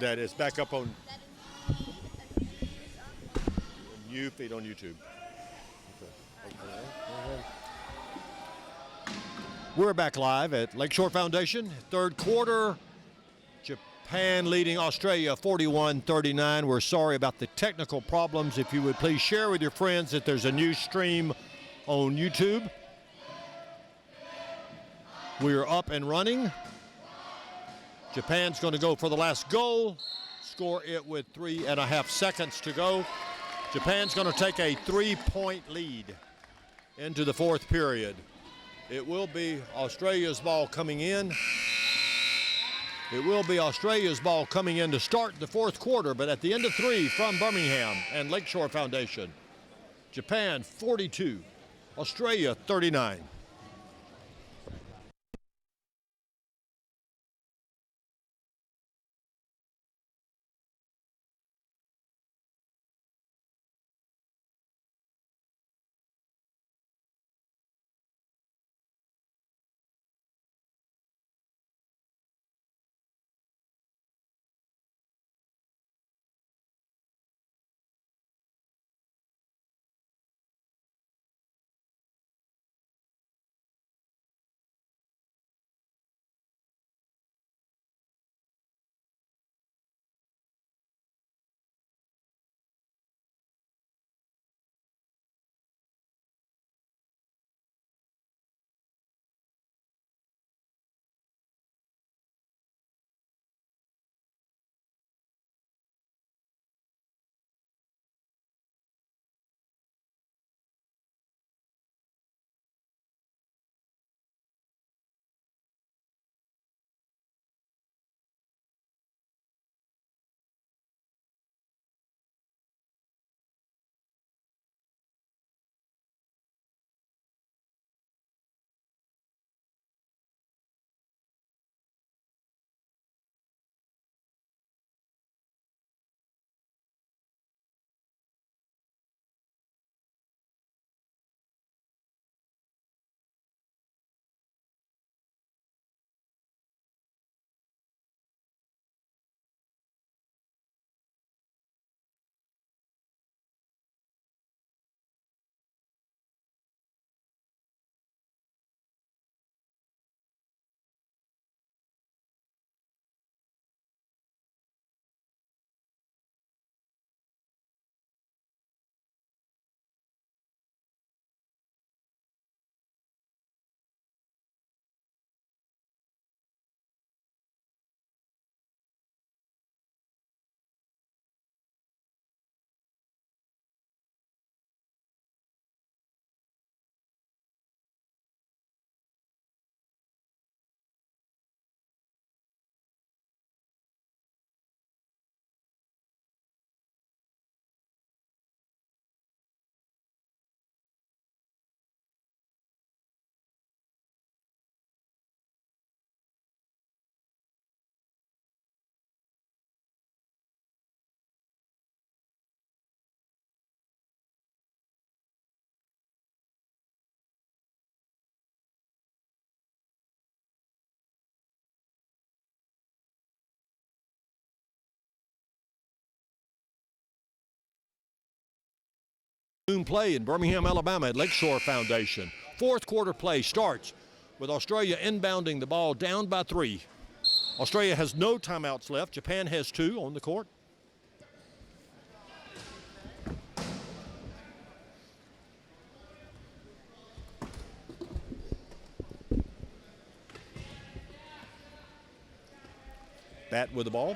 That is back up on new feed on YouTube. We're back live at Lakeshore Foundation. Third quarter, Japan leading Australia 41-39. We're sorry about the technical problems. If you would please share with your friends that there's a new stream on YouTube. We're up and running. Japan's going to go for the last goal. Score it with 3.5 seconds to go. Japan's going to take a 3-point lead into the fourth period. It will be Australia's ball coming in. It will be Australia's ball coming in to start the fourth quarter, but at the end of 3 from Birmingham and Lakeshore Foundation, Japan 42, Australia 39. Play in Birmingham, Alabama at Lakeshore Foundation. Fourth quarter play starts with Australia inbounding the ball down by 3. Australia has no timeouts left. Japan has 2 on the court. Bat with the ball.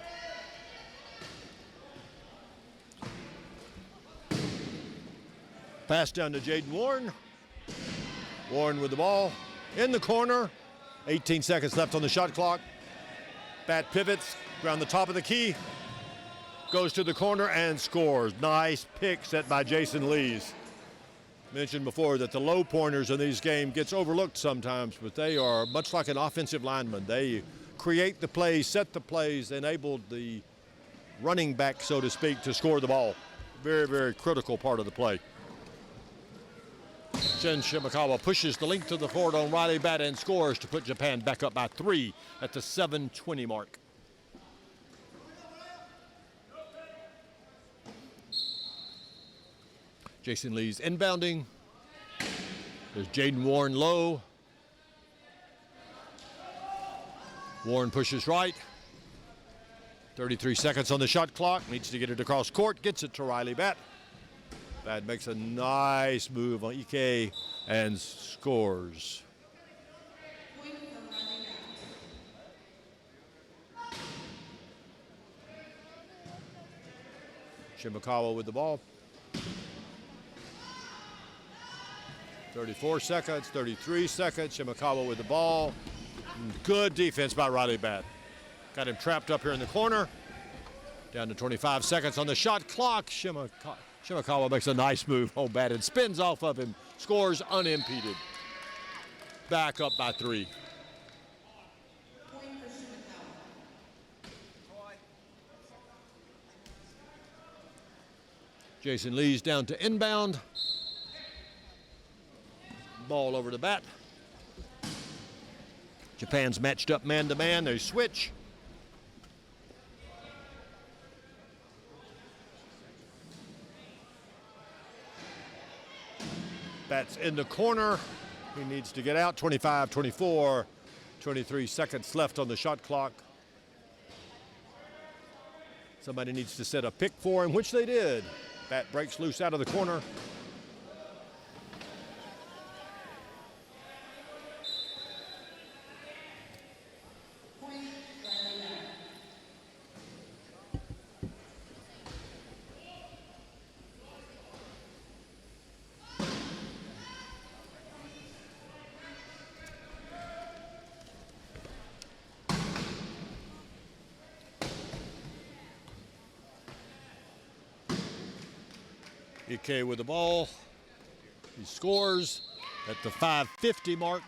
Pass down to Jaden Warren. Warren with the ball in the corner. 18 seconds left on the shot clock. Bat pivots around the top of the key. Goes to the corner and scores. Nice pick set by Jason Lees. Mentioned before that the low pointers in these games gets overlooked sometimes, but they are much like an offensive lineman. They create the plays, set the plays, enabled the running back, so to speak, to score the ball. Very, very critical part of the play. Shin Shimakawa pushes the length of the forward on Riley Bat and scores to put Japan back up by 3 at the 7:20 mark. Jason Lee's inbounding. There's Jaden Warren low. Warren pushes right. 33 seconds on the shot clock. Needs to get it across court. Gets it to Riley Batt. Batt makes a nice move on Ike and scores. Shimakawa with the ball. 34 seconds, 33 seconds. Shimakawa with the ball. Good defense by Riley Batt. Got him trapped up here in the corner. Down to 25 seconds on the shot clock. Shimakawa makes a nice move. Oh, Batt and spins off of him. Scores unimpeded. Back up by 3. Jason Lee's down to inbound. Ball over to Batt. Japan's matched up man-to-man. They switch. Batt's in the corner. He needs to get out. 25, 24, 23 seconds left on the shot clock. Somebody needs to set a pick for him, which they did. Batt breaks loose out of the corner. Ike with the ball. He scores at the 5:50 mark.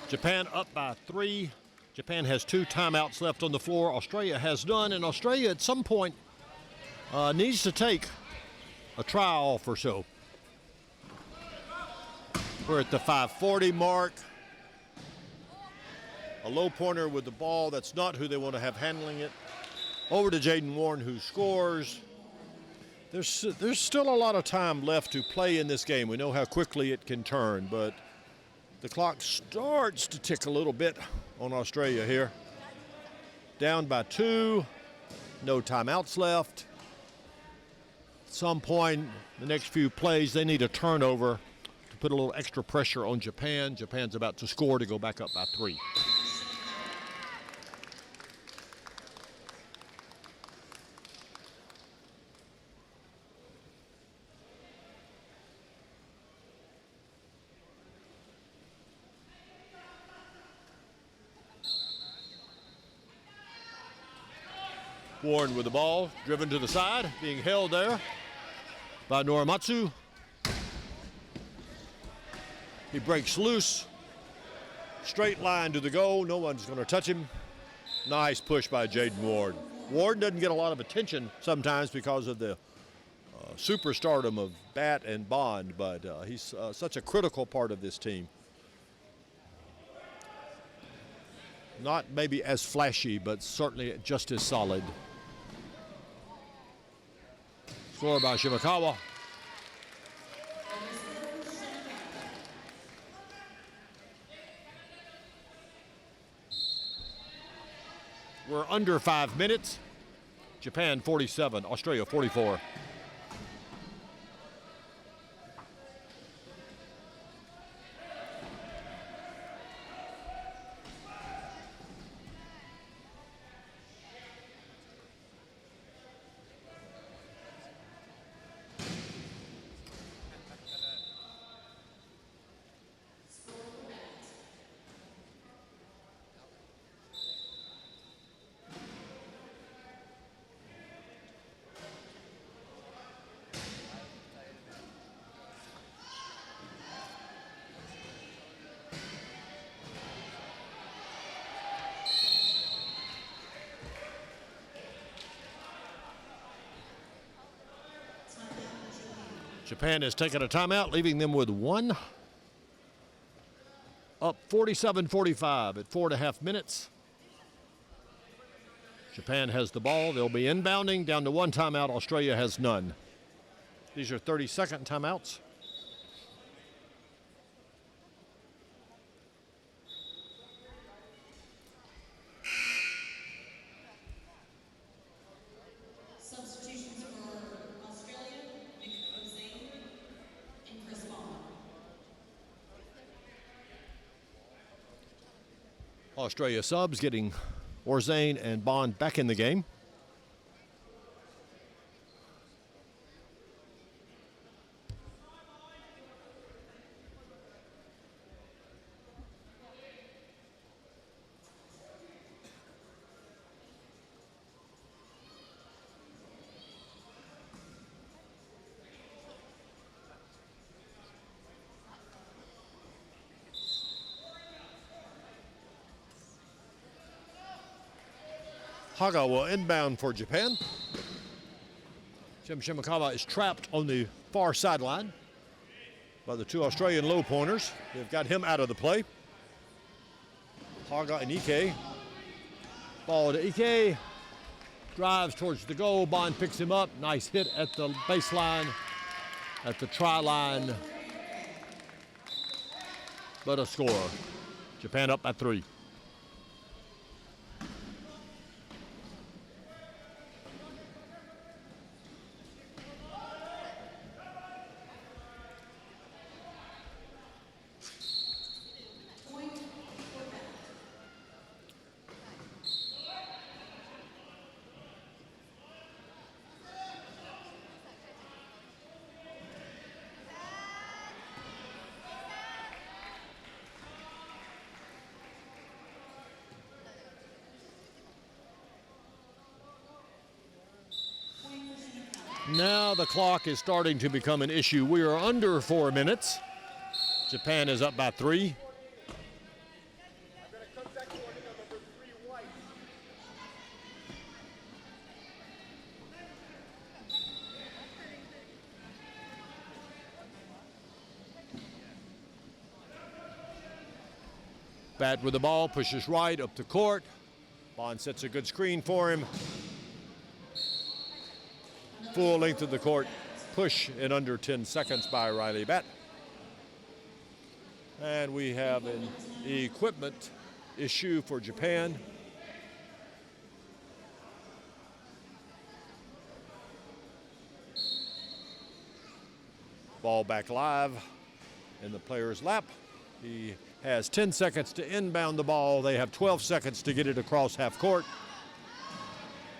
Japan up by 3. Japan has 2 timeouts left on the floor. Australia has none, and Australia at some point needs to take a try off or so. We're at the 5:40 mark. A low pointer with the ball. That's not who they want to have handling it. Over to Jaden Warren, who scores. There's still a lot of time left to play in this game. We know how quickly it can turn, but the clock starts to tick a little bit on Australia here. Down by 2, no timeouts left. At some point, the next few plays, they need a turnover to put a little extra pressure on Japan. Japan's about to score to go back up by 3. Warren with the ball, driven to the side, being held there by Norimatsu. He breaks loose, straight line to the goal. No one's going to touch him. Nice push by Jaden Warren. Warren doesn't get a lot of attention sometimes because of the superstardom of Batt and Bond, but he's such a critical part of this team. Not maybe as flashy, but certainly just as solid. Score by Shimakawa. We're under 5 minutes. Japan 47, Australia 44. Japan has taken a timeout, leaving them with 1. Up 47-45 at 4.5 minutes. Japan has the ball. They'll be inbounding. Down to 1 timeout. Australia has none. These are 30-second timeouts. Substitutions for Australia, Zane and Chris Bond. Australia subs getting Orzane and Bond back in the game. Haga will inbound for Japan. Shimakawa is trapped on the far sideline by the two Australian low pointers. They've got him out of the play. Haga and Ike. Ball to Ike. Drives towards the goal. Bond picks him up. Nice hit at the baseline, at the try line. But a score. Japan up by 3. Now the clock is starting to become an issue. We are under 4 minutes. Japan is up by 3. Bat with the ball, pushes right up the court. Bond sets a good screen for him. Full length of the court, push in under 10 seconds by Riley Bat. And we have an equipment issue for Japan. Ball back live in the player's lap. He has 10 seconds to inbound the ball. They have 12 seconds to get it across half court.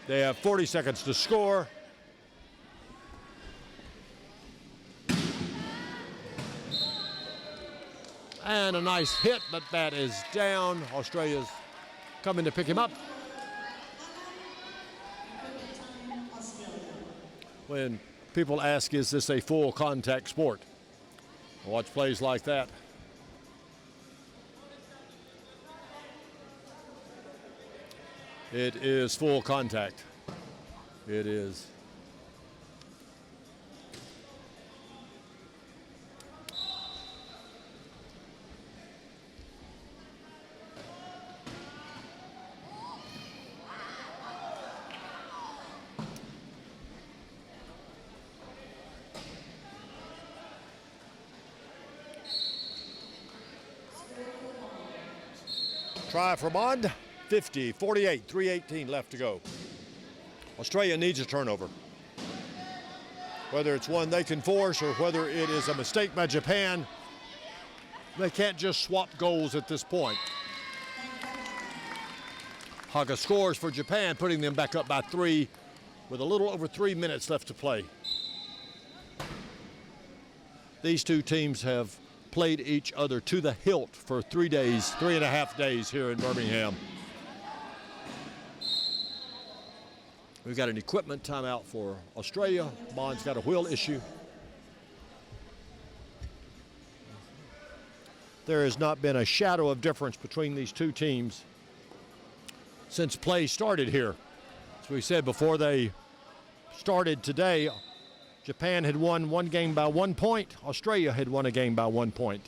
They have 40 seconds to score. And a nice hit, but that is down. Australia's coming to pick him up. When people ask, is this a full contact sport? Watch plays like that. It is full contact. It is. Try for Bond, 50, 48, 3:18 left to go. Australia needs a turnover. Whether it's one they can force or whether it is a mistake by Japan, they can't just swap goals at this point. Haga scores for Japan, putting them back up by 3 with a little over 3 minutes left to play. These two teams have played each other to the hilt for 3 days, 3.5 days here in Birmingham. We've got an equipment timeout for Australia. Bond's got a wheel issue. There has not been a shadow of difference between these two teams since play started here. As we said before they started today, Japan had won one game by 1 point. Australia had won a game by 1 point.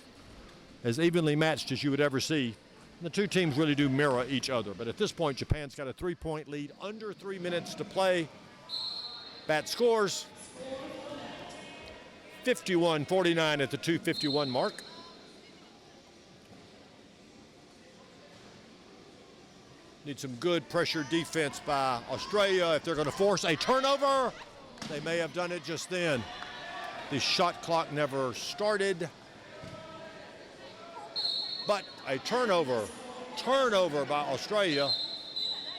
As evenly matched as you would ever see. The two teams really do mirror each other. But at this point, Japan's got a 3-point lead, under 3 minutes to play. Bat scores. 51-49 at the 2:51 mark. Need some good pressure defense by Australia if they're going to force a turnover. They may have done it just then. The shot clock never started. But a turnover by Australia.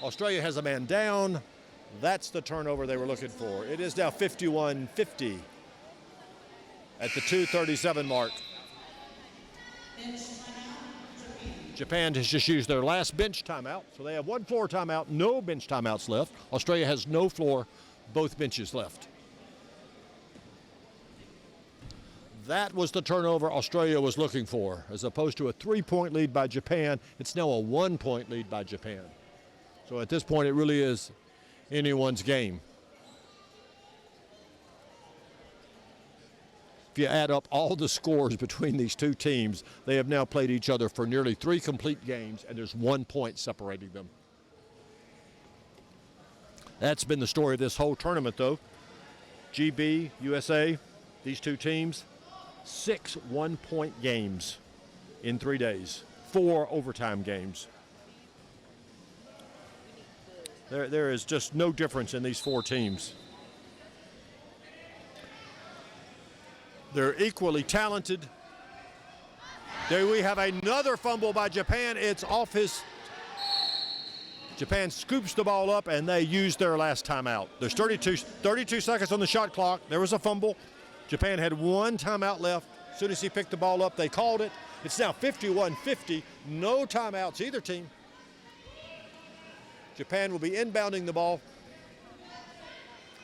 Australia has a man down. That's the turnover they were looking for. It is now 51-50 at the 2:37 mark. Japan has just used their last bench timeout, so they have one floor timeout, no bench timeouts left. Australia has no floor, both benches left. That was the turnover Australia was looking for. As opposed to a 3-point lead by Japan, it's now a 1-point lead by Japan. So at this point, it really is anyone's game. If you add up all the scores between these two teams, they have now played each other for nearly 3 complete games, and there's 1 point separating them. That's been the story of this whole tournament, though. GB, USA, these two teams, 6 one-point games in 3 days, 4 overtime games. There is just no difference in these 4 teams. They're equally talented. There we have another fumble by Japan. It's off his. Japan scoops the ball up, and they use their last timeout. There's 32 seconds on the shot clock. There was a fumble. Japan had 1 timeout left. As soon as he picked the ball up, they called it. It's now 51-50. No timeouts either team. Japan will be inbounding the ball.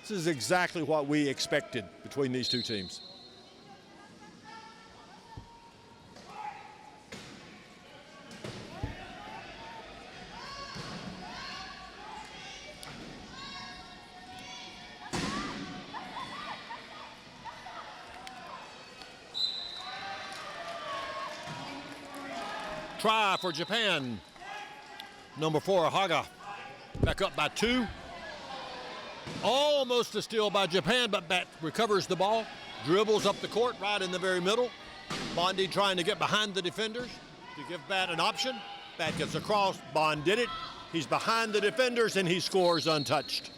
This is exactly what we expected between these two teams. Try for Japan. Number 4, Haga. Back up by 2. Almost a steal by Japan, but Bat recovers the ball. Dribbles up the court right in the very middle. Bondi trying to get behind the defenders to give Bat an option. Bat gets across. Bond did it. He's behind the defenders, and he scores untouched.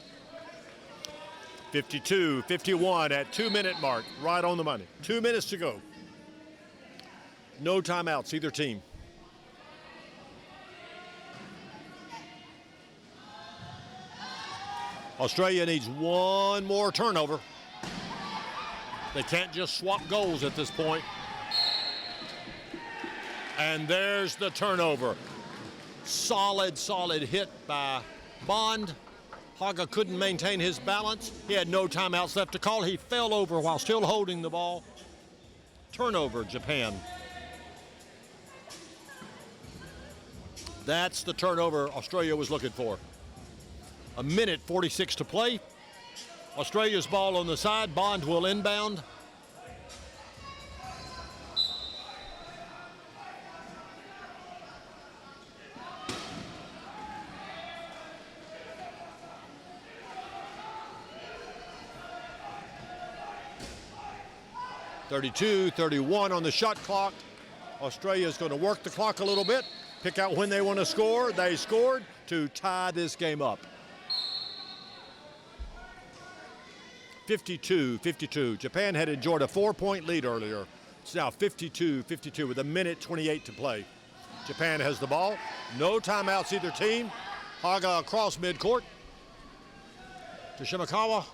52-51 at 2-minute mark. Right on the money. 2 minutes to go. No timeouts, either team. Australia needs 1 more turnover. They can't just swap goals at this point. And there's the turnover. Solid hit by Bond. Haga couldn't maintain his balance. He had no timeouts left to call. He fell over while still holding the ball. Turnover, Japan. That's the turnover Australia was looking for. 1:46 to play. Australia's ball on the side. Bond will inbound. .32-31 on the shot clock. Australia's going to work the clock a little bit, pick out when they want to score. They scored to tie this game up. 52-52. Japan had enjoyed a 4-point lead earlier. It's now 52-52 with 1:28 to play. Japan has the ball. No timeouts either team. Haga across midcourt to Shimakawa.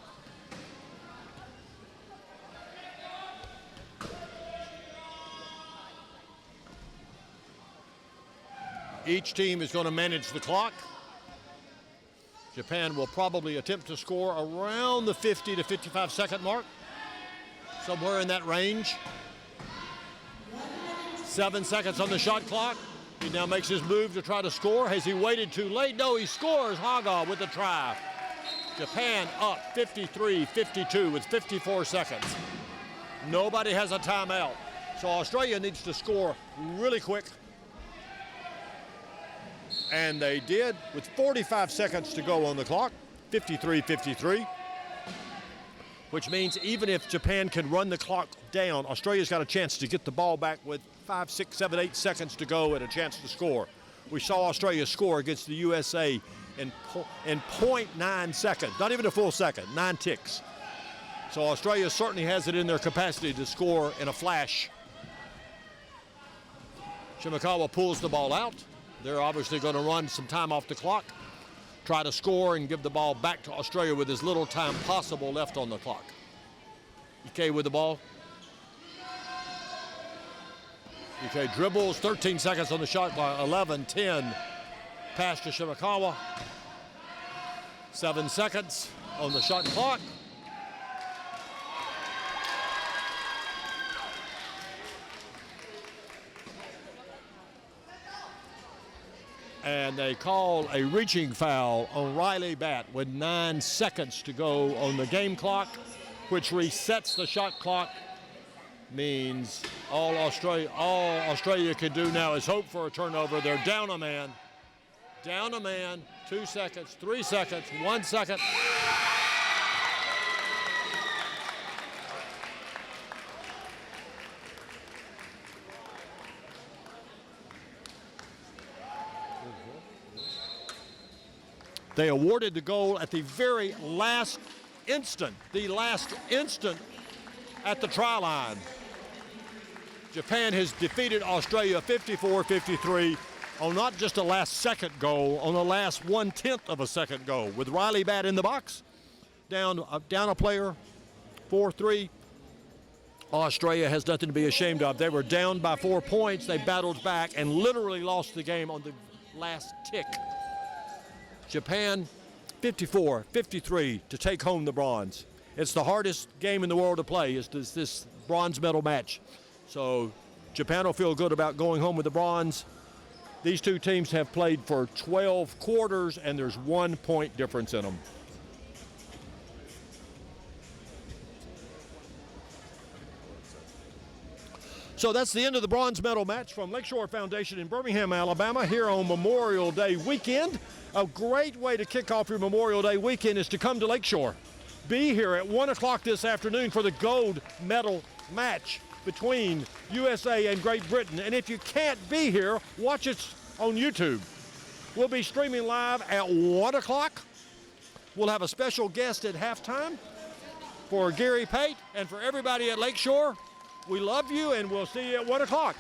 Each team is going to manage the clock. Japan will probably attempt to score around the 50 to 55 second mark, somewhere in that range. 7 seconds on the shot clock. He now makes his move to try to score. Has he waited too late? No, he scores. Haga with the try. Japan up 53-52 with 54 seconds. Nobody has a timeout. So Australia needs to score really quick. And they did with 45 seconds to go on the clock. 53-53. which means even if Japan can run the clock down, Australia's got a chance to get the ball back with 5, 6, 7, 8 seconds to go and a chance to score. We saw Australia score against the USA in 0.9 seconds, not even a full second, 9 ticks. So Australia certainly has it in their capacity to score in a flash. Shimakawa pulls the ball out. They're obviously going to run some time off the clock, try to score and give the ball back to Australia with as little time possible left on the clock. Ike with the ball. Ike dribbles, 13 seconds on the shot clock, 11, 10. Pass to Shimakawa. 7 seconds on the shot clock. And they call a reaching foul on Riley Batt with 9 seconds to go on the game clock, which resets the shot clock. Means all Australia can do now is hope for a turnover. They're down a man. Down a man. 2 seconds, 3 seconds, 1 second. They awarded the goal at the very last instant, at the try line. Japan has defeated Australia 54-53 on not just a last second goal, on the last 1/10 of a second goal. With Riley Batt in the box, down a player, 4-3. Australia has nothing to be ashamed of. They were down by 4 points. They battled back and literally lost the game on the last tick. Japan 54-53 to take home the bronze. It's the hardest game in the world to play, is this bronze medal match. So Japan will feel good about going home with the bronze. These two teams have played for 12 quarters, and there's 1 point difference in them. So that's the end of the bronze medal match from Lakeshore Foundation in Birmingham, Alabama, here on Memorial Day weekend. A great way to kick off your Memorial Day weekend is to come to Lakeshore. Be here at 1 o'clock this afternoon for the gold medal match between USA and Great Britain. And if you can't be here, watch it on YouTube. We'll be streaming live at 1 o'clock. We'll have a special guest at halftime for Gary Pate and for everybody at Lakeshore. We love you, and we'll see you at 1 o'clock.